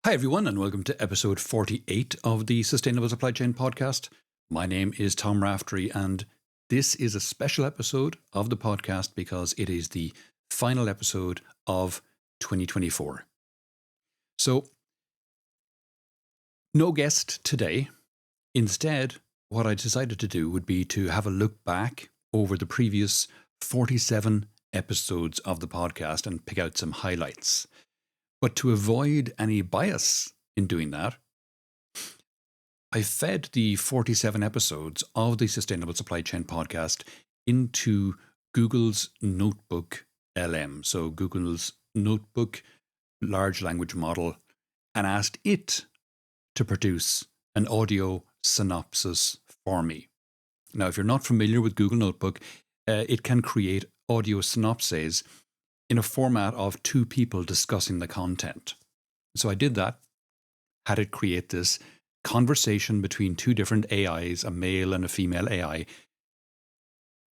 Hi, everyone, and welcome to episode 48 of the Sustainable Supply Chain Podcast. My name is Tom Raftery, and this is a special episode of the podcast because it is the final episode of 2024. So, no guest today. Instead, what I decided to do would be to have a look back over the previous 47 episodes of the podcast and pick out some highlights. But to avoid any bias in doing that, I fed the 47 episodes of the Sustainable Supply Chain Podcast into Google's Notebook LM, so Google's Notebook large language model, and asked it to produce an audio synopsis for me. Now, if you're not familiar with Google Notebook, it can create audio synopses in a format of two people discussing the content. So I did that, had it create this conversation between two different AIs, a male and a female AI,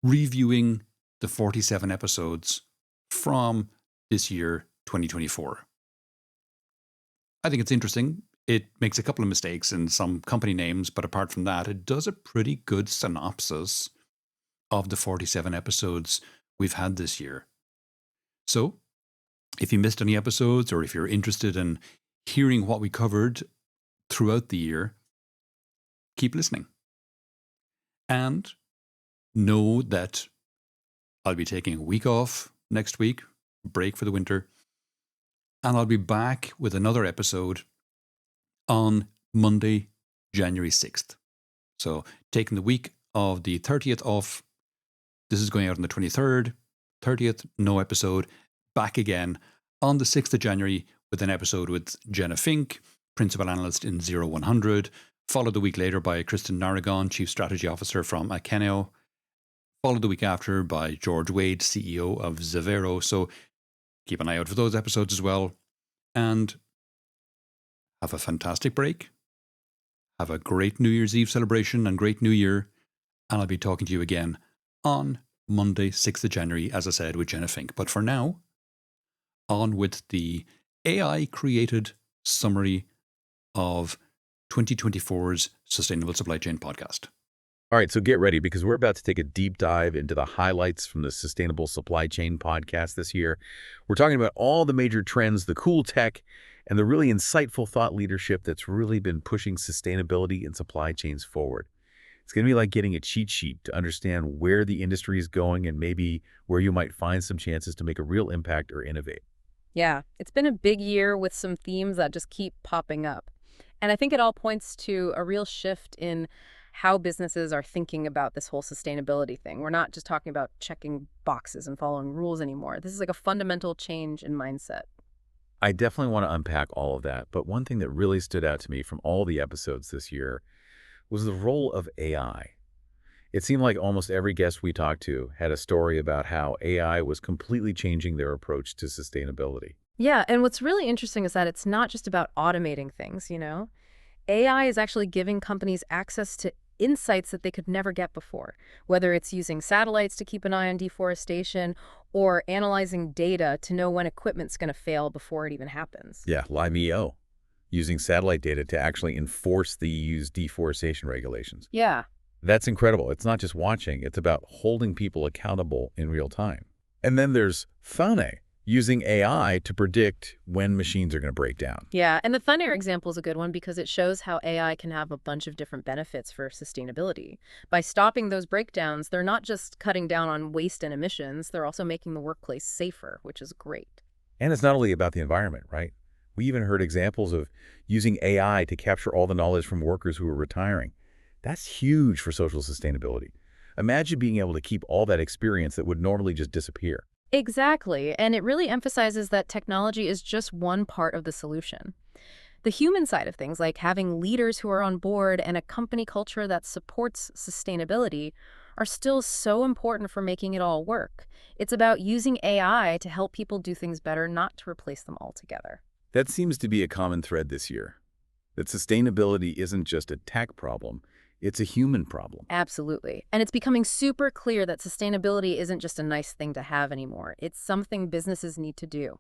reviewing the 47 episodes from this year, 2024. I think it's interesting. It makes a couple of mistakes in some company names, but apart from that, it does a pretty good synopsis of the 47 episodes we've had this year. So, if you missed any episodes or if you're interested in hearing what we covered throughout the year, keep listening. And know that I'll be taking a week off next week, break for the winter, and I'll be back with another episode on Monday, January 6th. So, taking the week of the 30th off. This is going out on the 23rd. 30th, no episode. Back again on the 6th of January with an episode with Jenna Fink, Principal Analyst in 0100, followed the week later by Kristen Naragon, Chief Strategy Officer from Akeneo, followed the week after by George Wade, CEO of Zavero. So keep an eye out for those episodes as well. And have a fantastic break. Have a great New Year's Eve celebration and great New Year. And I'll be talking to you again on Monday, 6th of January, as I said, with Jenna Fink. But for now, on with the AI-created summary of 2024's Sustainable Supply Chain Podcast. All right, so get ready because we're about to take a deep dive into the highlights from the Sustainable Supply Chain Podcast this year. We're talking about all the major trends, the cool tech, and the really insightful thought leadership that's really been pushing sustainability and supply chains forward. It's going to be like getting a cheat sheet to understand where the industry is going and maybe where you might find some chances to make a real impact or innovate. Yeah, it's been a big year with some themes that just keep popping up. And I think it all points to a real shift in how businesses are thinking about this whole sustainability thing. We're not just talking about checking boxes and following rules anymore. This is like a fundamental change in mindset. I definitely want to unpack all of that, but one thing that really stood out to me from all the episodes this year was the role of AI. It seemed like almost every guest we talked to had a story about how AI was completely changing their approach to sustainability. Yeah, and what's really interesting is that it's not just about automating things, AI is actually giving companies access to insights that they could never get before, whether it's using satellites to keep an eye on deforestation or analyzing data to know when equipment's going to fail before it even happens. Yeah, LimeEO, using satellite data to actually enforce the EU's deforestation regulations. Yeah. That's incredible. It's not just watching, it's about holding people accountable in real time. And then there's Thane, using AI to predict when machines are going to break down. Yeah, and the Thunair example is a good one because it shows how AI can have a bunch of different benefits for sustainability. By stopping those breakdowns, they're not just cutting down on waste and emissions, they're also making the workplace safer, which is great. And it's not only about the environment, right? We even heard examples of using AI to capture all the knowledge from workers who are retiring. That's huge for social sustainability. Imagine being able to keep all that experience that would normally just disappear. Exactly, and it really emphasizes that technology is just one part of the solution. The human side of things, like having leaders who are on board and a company culture that supports sustainability, are still so important for making it all work. It's about using AI to help people do things better, not to replace them altogether. That seems to be a common thread this year, that sustainability isn't just a tech problem, It's a human problem. Absolutely. And it's becoming super clear that sustainability isn't just a nice thing to have anymore. It's something businesses need to do.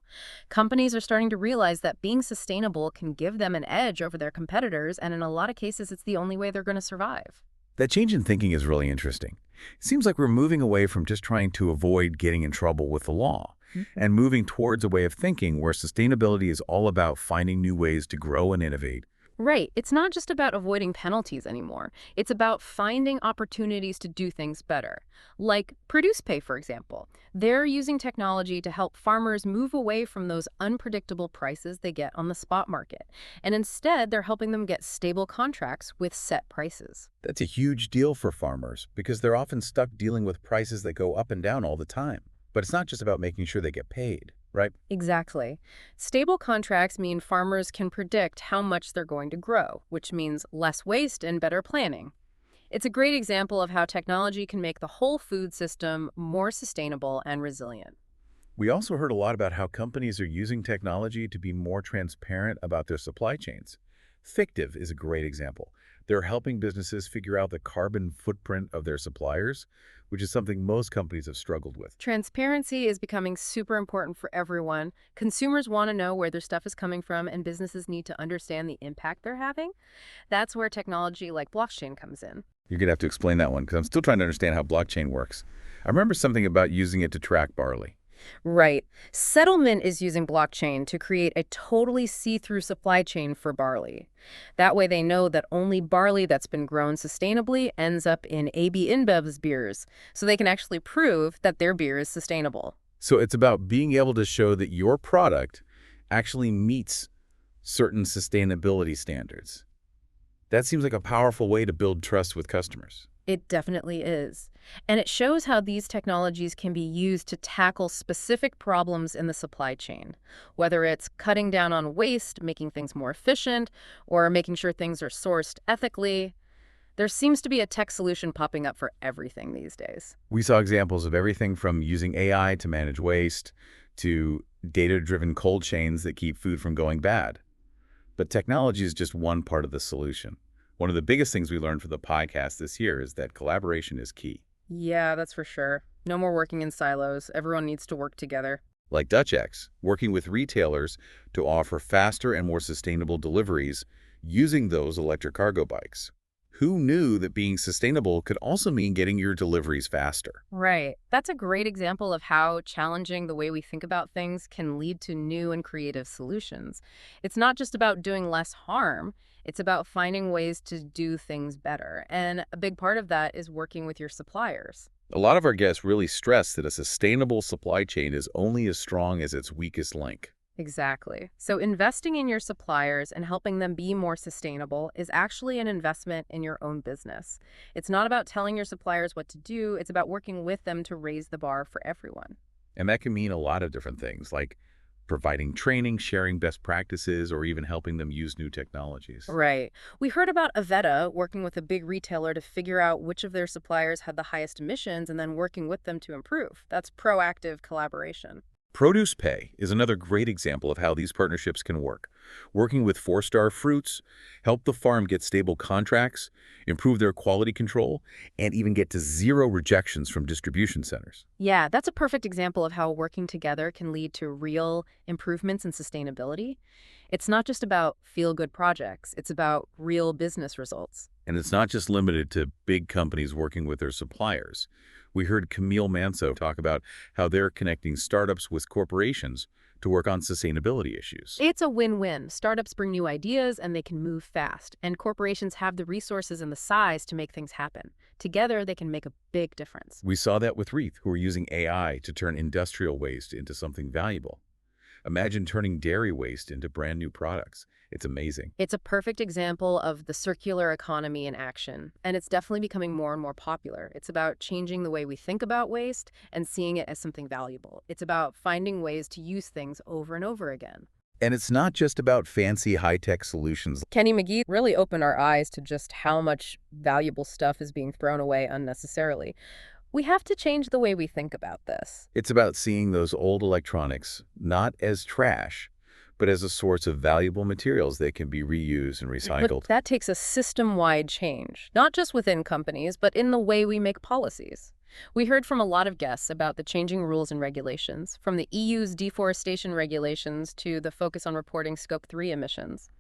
Companies are starting to realize that being sustainable can give them an edge over their competitors, and in a lot of cases, it's the only way they're going to survive. That change in thinking is really interesting. It seems like we're moving away from just trying to avoid getting in trouble with the law and moving towards a way of thinking where sustainability is all about finding new ways to grow and innovate. Right. It's not just about avoiding penalties anymore. It's about finding opportunities to do things better. Like Produce Pay, for example. They're using technology to help farmers move away from those unpredictable prices they get on the spot market. And instead, they're helping them get stable contracts with set prices. That's a huge deal for farmers because they're often stuck dealing with prices that go up and down all the time. But it's not just about making sure they get paid, right? Exactly. Stable contracts mean farmers can predict how much they're going to grow, which means less waste and better planning. It's a great example of how technology can make the whole food system more sustainable and resilient. We also heard a lot about how companies are using technology to be more transparent about their supply chains. Fictive is a great example. They're helping businesses figure out the carbon footprint of their suppliers, which is something most companies have struggled with. Transparency is becoming super important for everyone. Consumers want to know where their stuff is coming from, and businesses need to understand the impact they're having. That's where technology like blockchain comes in. You're going to have to explain that one because I'm still trying to understand how blockchain works. I remember something about using it to track barley. Right. Settlement is using blockchain to create a totally see-through supply chain for barley. That way they know that only barley that's been grown sustainably ends up in AB InBev's beers, so they can actually prove that their beer is sustainable. So it's about being able to show that your product actually meets certain sustainability standards. That seems like a powerful way to build trust with customers. It definitely is. And it shows how these technologies can be used to tackle specific problems in the supply chain, whether it's cutting down on waste, making things more efficient, or making sure things are sourced ethically. There seems to be a tech solution popping up for everything these days. We saw examples of everything from using AI to manage waste to data-driven cold chains that keep food from going bad. But technology is just one part of the solution. One of the biggest things we learned from the podcast this year is that collaboration is key. Yeah, that's for sure. No more working in silos. Everyone needs to work together. Like DutchX, working with retailers to offer faster and more sustainable deliveries using those electric cargo bikes. Who knew that being sustainable could also mean getting your deliveries faster? Right. That's a great example of how challenging the way we think about things can lead to new and creative solutions. It's not just about doing less harm. It's about finding ways to do things better. And a big part of that is working with your suppliers. A lot of our guests really stress that a sustainable supply chain is only as strong as its weakest link. Exactly. So investing in your suppliers and helping them be more sustainable is actually an investment in your own business. It's not about telling your suppliers what to do. It's about working with them to raise the bar for everyone. And that can mean a lot of different things, like providing training, sharing best practices, or even helping them use new technologies. Right. We heard about Avetta working with a big retailer to figure out which of their suppliers had the highest emissions and then working with them to improve. That's proactive collaboration. Produce Pay is another great example of how these partnerships can work. Working with 4-star fruits, help the farm get stable contracts, improve their quality control, and even get to 0 rejections from distribution centers. Yeah, that's a perfect example of how working together can lead to real improvements in sustainability. It's not just about feel-good projects. It's about real business results. And it's not just limited to big companies working with their suppliers. We heard Camille Manso talk about how they're connecting startups with corporations to work on sustainability issues. It's a win-win. Startups bring new ideas and they can move fast, and corporations have the resources and the size to make things happen. Together, they can make a big difference. We saw that with Reith, who are using AI to turn industrial waste into something valuable. Imagine turning dairy waste into brand new products. It's amazing. It's a perfect example of the circular economy in action, and it's definitely becoming more and more popular. It's about changing the way we think about waste and seeing it as something valuable. It's about finding ways to use things over and over again. And it's not just about fancy high-tech solutions. Kenny McGee really opened our eyes to just how much valuable stuff is being thrown away unnecessarily. We have to change the way we think about this. It's about seeing those old electronics not as trash, but as a source of valuable materials that can be reused and But recycled. that takes a system-wide change, not just within companies, but in the way we make policies. We heard from a lot of guests about the changing rules and regulations, from the EU's deforestation regulations to the focus on reporting Scope 3 emissions.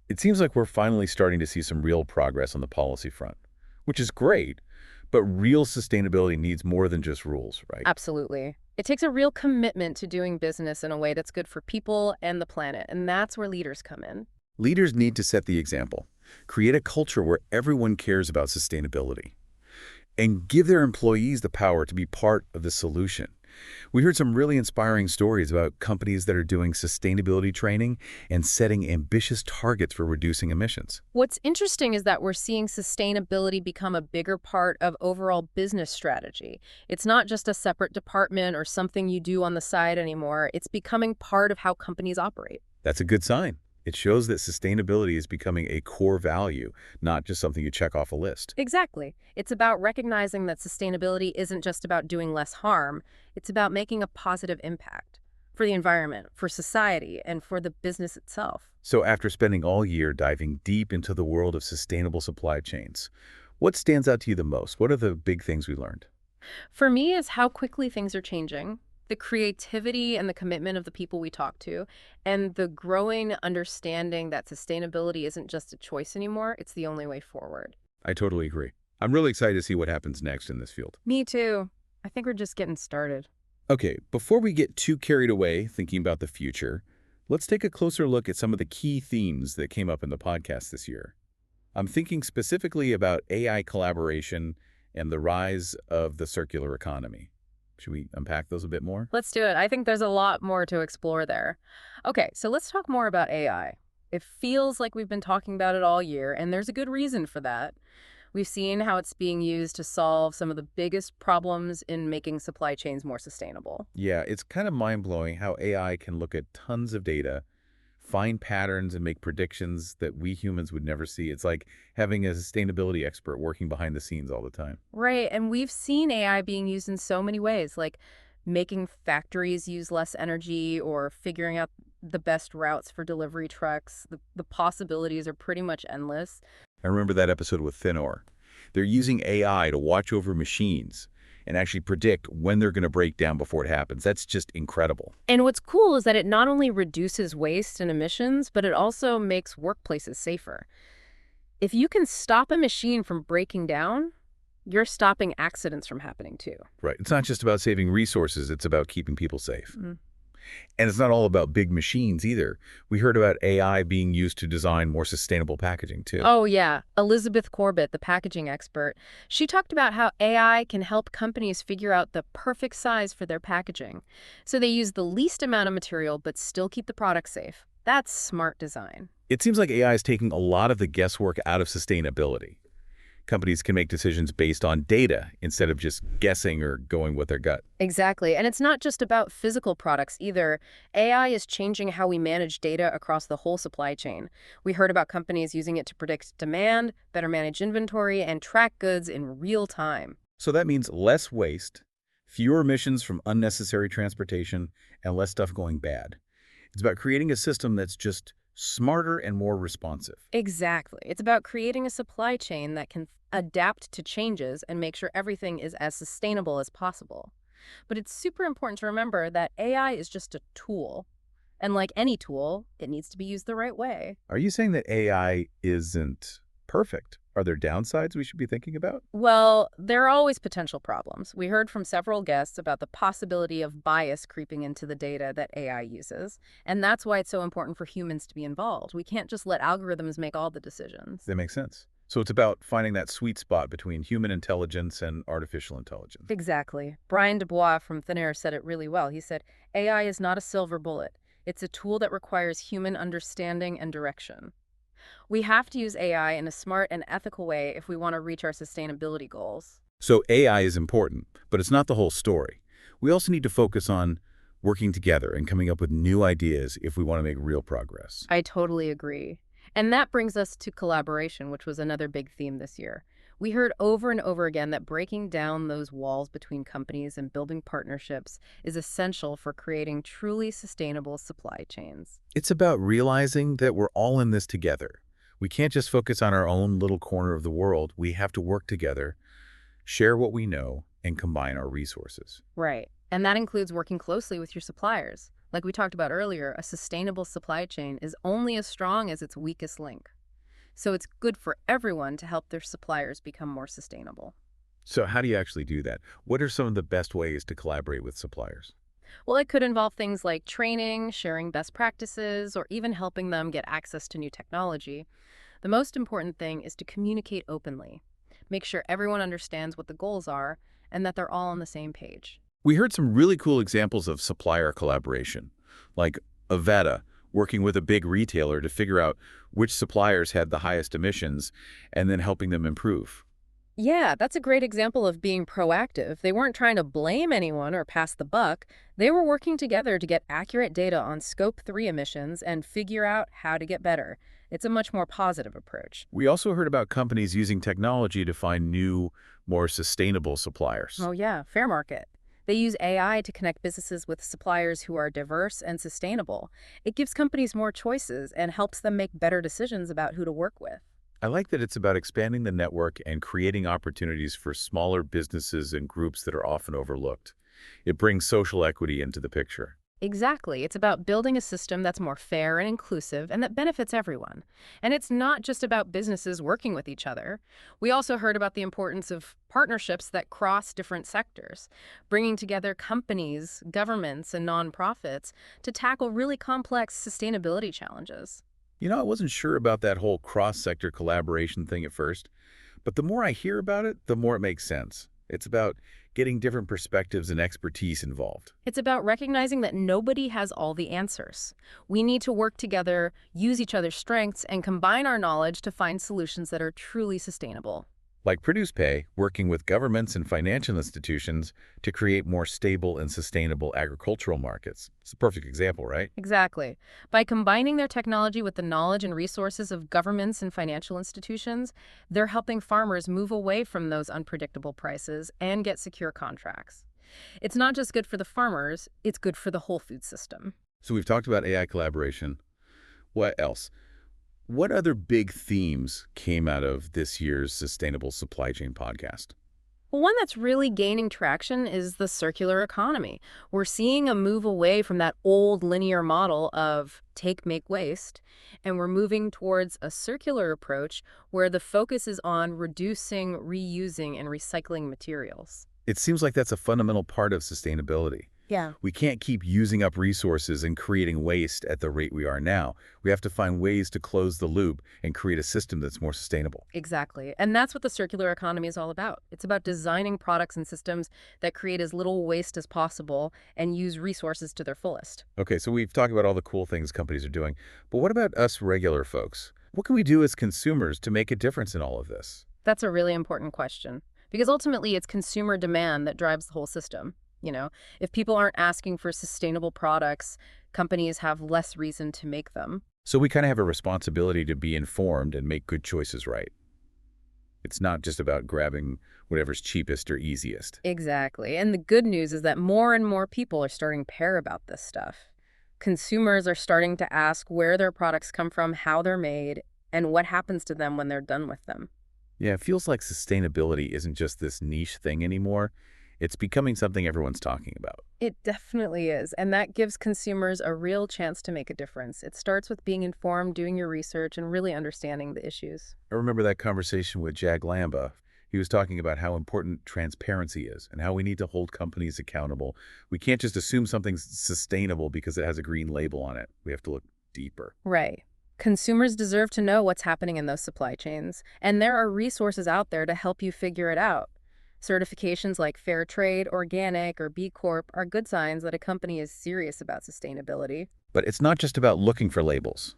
It seems like we're finally starting to see some real progress on the policy front, which is great, but real sustainability needs more than just rules, right? Absolutely. It takes a real commitment to doing business in a way that's good for people and the planet, and that's where leaders come in. Leaders need to set the example, create a culture where everyone cares about sustainability, and give their employees the power to be part of the solution. We heard some really inspiring stories about companies that are doing sustainability training and setting ambitious targets for reducing emissions. What's interesting is that we're seeing sustainability become a bigger part of overall business strategy. It's not just a separate department or something you do on the side anymore. It's becoming part of how companies operate. That's a good sign. It shows that sustainability is becoming a core value, not just something you check off a list. Exactly. It's about recognizing that sustainability isn't just about doing less harm. It's about making a positive impact for the environment, for society, and for the business itself. So after spending all year diving deep into the world of sustainable supply chains, what stands out to you the most? What are the big things we learned? For me, is how quickly things are changing, the creativity and the commitment of the people we talk to, and the growing understanding that sustainability isn't just a choice anymore, it's the only way forward. I totally agree. I'm really excited to see what happens next in this field. Me too. I think we're just getting started. Okay, before we get too carried away thinking about the future, let's take a closer look at some of the key themes that came up in the podcast this year. I'm thinking specifically about AI collaboration and the rise of the circular economy. Should we unpack those a bit more? Let's do it. I think there's a lot more to explore there. Okay, so let's talk more about AI. It feels like we've been talking about it all year, and there's a good reason for that. We've seen how it's being used to solve some of the biggest problems in making supply chains more sustainable. Yeah, it's kind of mind-blowing how AI can look at tons of data, find patterns, and make predictions that we humans would never see. It's like having a sustainability expert working behind the scenes all the time. Right, and we've seen AI being used in so many ways, like making factories use less energy or figuring out the best routes for delivery trucks. The possibilities are pretty much endless. I remember that episode with Thinor. They're using AI to watch over machines and actually predict when they're going to break down before it happens. That's just incredible. And what's cool is that it not only reduces waste and emissions, but it also makes workplaces safer. If you can stop a machine from breaking down, you're stopping accidents from happening too. Right. It's not just about saving resources. It's about keeping people safe. Mm. And it's not all about big machines either. We heard about AI being used to design more sustainable packaging too. Oh, yeah. Elizabeth Corbett, the packaging expert, she talked about how AI can help companies figure out the perfect size for their packaging. So they use the least amount of material but still keep the product safe. That's smart design. It seems like AI is taking a lot of the guesswork out of sustainability. Companies can make decisions based on data instead of just guessing or going with their gut. Exactly. And it's not just about physical products either. AI is changing how we manage data across the whole supply chain. We heard about companies using it to predict demand, better manage inventory, and track goods in real time. So that means less waste, fewer emissions from unnecessary transportation, and less stuff going bad. It's about creating a system that's just smarter and more responsive. Exactly. It's about creating a supply chain that can adapt to changes and make sure everything is as sustainable as possible. But it's super important to remember that AI is just a tool. And like any tool, it needs to be used the right way. Are you saying that AI isn't perfect? Are there downsides we should be thinking about? Well, there are always potential problems. We heard from several guests about the possibility of bias creeping into the data that AI uses. And that's why it's so important for humans to be involved. We can't just let algorithms make all the decisions. That makes sense. So it's about finding that sweet spot between human intelligence and artificial intelligence. Exactly. Brian Dubois from Thin Air said it really well. He said, AI is not a silver bullet. It's a tool that requires human understanding and direction. We have to use AI in a smart and ethical way if we want to reach our sustainability goals. So AI is important, but it's not the whole story. We also need to focus on working together and coming up with new ideas if we want to make real progress. I totally agree. And that brings us to collaboration, which was another big theme this year. We heard over and over again that breaking down those walls between companies and building partnerships is essential for creating truly sustainable supply chains. It's about realizing that we're all in this together. We can't just focus on our own little corner of the world. We have to work together, share what we know, and combine our resources. Right. And that includes working closely with your suppliers. Like we talked about earlier, a sustainable supply chain is only as strong as its weakest link. So it's good for everyone to help their suppliers become more sustainable. So how do you actually do that? What are some of the best ways to collaborate with suppliers? Well, it could involve things like training, sharing best practices, or even helping them get access to new technology. The most important thing is to communicate openly. Make sure everyone understands what the goals are and that they're all on the same page. We heard some really cool examples of supplier collaboration, like Avetta working with a big retailer to figure out which suppliers had the highest emissions and then helping them improve. Yeah, that's a great example of being proactive. They weren't trying to blame anyone or pass the buck. They were working together to get accurate data on Scope 3 emissions and figure out how to get better. It's a much more positive approach. We also heard about companies using technology to find new, more sustainable suppliers. Oh yeah, fair market. They use AI to connect businesses with suppliers who are diverse and sustainable. It gives companies more choices and helps them make better decisions about who to work with. I like that it's about expanding the network and creating opportunities for smaller businesses and groups that are often overlooked. It brings social equity into the picture. Exactly. It's about building a system that's more fair and inclusive and that benefits everyone. And it's not just about businesses working with each other. We also heard about the importance of partnerships that cross different sectors, bringing together companies, governments, and nonprofits to tackle really complex sustainability challenges. You know, I wasn't sure about that whole cross-sector collaboration thing at first, but the more I hear about it, the more it makes sense. It's about getting different perspectives and expertise involved. It's about recognizing that nobody has all the answers. We need to work together, use each other's strengths, and combine our knowledge to find solutions that are truly sustainable. Like ProducePay, working with governments and financial institutions to create more stable and sustainable agricultural markets. It's a perfect example, right? Exactly. By combining their technology with the knowledge and resources of governments and financial institutions, they're helping farmers move away from those unpredictable prices and get secure contracts. It's not just good for the farmers, it's good for the whole food system. So we've talked about AI collaboration. What else? What other big themes came out of this year's Sustainable Supply Chain podcast? Well, one that's really gaining traction is the circular economy. We're seeing a move away from that old linear model of take, make, waste, and we're moving towards a circular approach where the focus is on reducing, reusing, and recycling materials. It seems like that's a fundamental part of sustainability. Yeah. We can't keep using up resources and creating waste at the rate we are now. We have to find ways to close the loop and create a system that's more sustainable. Exactly. And that's what the circular economy is all about. It's about designing products and systems that create as little waste as possible and use resources to their fullest. Okay, so we've talked about all the cool things companies are doing, but what about us regular folks? What can we do as consumers to make a difference in all of this? That's a really important question because ultimately it's consumer demand that drives the whole system. If people aren't asking for sustainable products, companies have less reason to make them. So we kind of have a responsibility to be informed and make good choices, right? It's not just about grabbing whatever's cheapest or easiest. Exactly. And the good news is that more and more people are starting to care about this stuff. Consumers are starting to ask where their products come from, how they're made, and what happens to them when they're done with them. Yeah, it feels like sustainability isn't just this niche thing anymore. It's becoming something everyone's talking about. It definitely is, and that gives consumers a real chance to make a difference. It starts with being informed, doing your research, and really understanding the issues. I remember that conversation with Jag Lamba. He was talking about how important transparency is and how we need to hold companies accountable. We can't just assume something's sustainable because it has a green label on it. We have to look deeper. Right. Consumers deserve to know what's happening in those supply chains, and there are resources out there to help you figure it out. Certifications like Fair Trade, Organic, or B Corp are good signs that a company is serious about sustainability. But it's not just about looking for labels.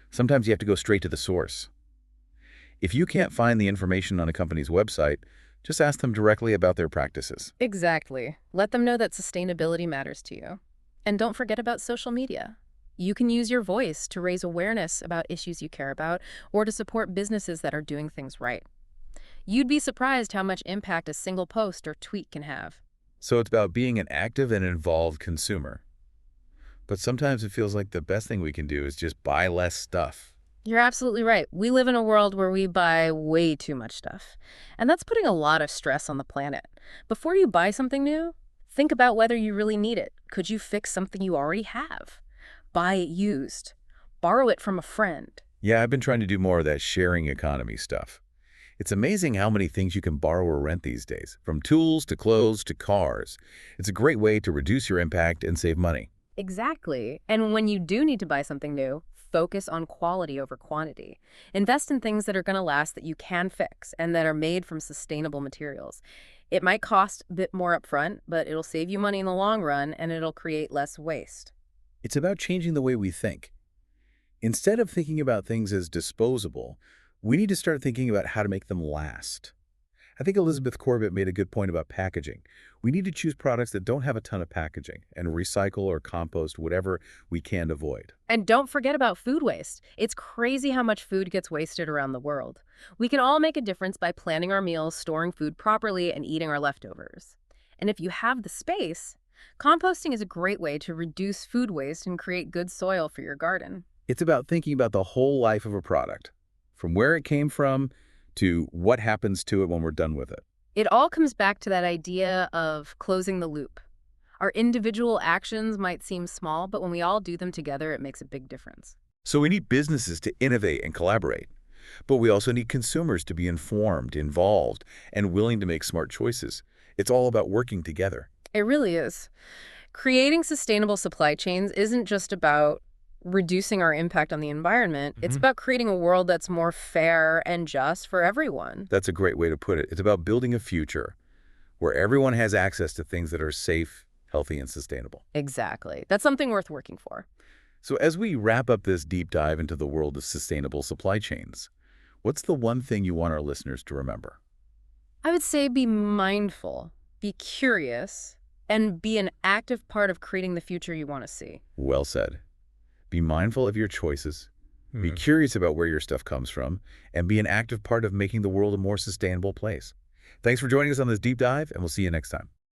Sometimes you have to go straight to the source. If you can't find the information on a company's website, just ask them directly about their practices. Exactly. Let them know that sustainability matters to you. And don't forget about social media. You can use your voice to raise awareness about issues you care about or to support businesses that are doing things right. You'd be surprised how much impact a single post or tweet can have. So it's about being an active and involved consumer. But sometimes it feels like the best thing we can do is just buy less stuff. You're absolutely right. We live in a world where we buy way too much stuff. And that's putting a lot of stress on the planet. Before you buy something new, think about whether you really need it. Could you fix something you already have? Buy it used. Borrow it from a friend. Yeah, I've been trying to do more of that sharing economy stuff. It's amazing how many things you can borrow or rent these days, from tools to clothes to cars. It's a great way to reduce your impact and save money. Exactly. And when you do need to buy something new, focus on quality over quantity. Invest in things that are going to last, that you can fix, and that are made from sustainable materials. It might cost a bit more upfront, but it'll save you money in the long run, and it'll create less waste. It's about changing the way we think. Instead of thinking about things as disposable, we need to start thinking about how to make them last. I think Elizabeth Corbett made a good point about packaging. We need to choose products that don't have a ton of packaging and recycle or compost whatever we can avoid. And don't forget about food waste. It's crazy how much food gets wasted around the world. We can all make a difference by planning our meals, storing food properly, and eating our leftovers. And if you have the space, composting is a great way to reduce food waste and create good soil for your garden. It's about thinking about the whole life of a product, from where it came from to what happens to it when we're done with it. It all comes back to that idea of closing the loop. Our individual actions might seem small, but when we all do them together, it makes a big difference. So we need businesses to innovate and collaborate, but we also need consumers to be informed, involved, and willing to make smart choices. It's all about working together. It really is. Creating sustainable supply chains isn't just about reducing our impact on the environment. It's about creating a world that's more fair and just for everyone. That's a great way to put it. It's about building a future where everyone has access to things that are safe, healthy, and sustainable. Exactly. That's something worth working for. So as we wrap up this deep dive into the world of sustainable supply chains, what's the one thing you want our listeners to remember? I would say be mindful, be curious, and be an active part of creating the future you want to see. Well said. Be mindful of your choices, be curious about where your stuff comes from, and be an active part of making the world a more sustainable place. Thanks for joining us on this deep dive, and we'll see you next time.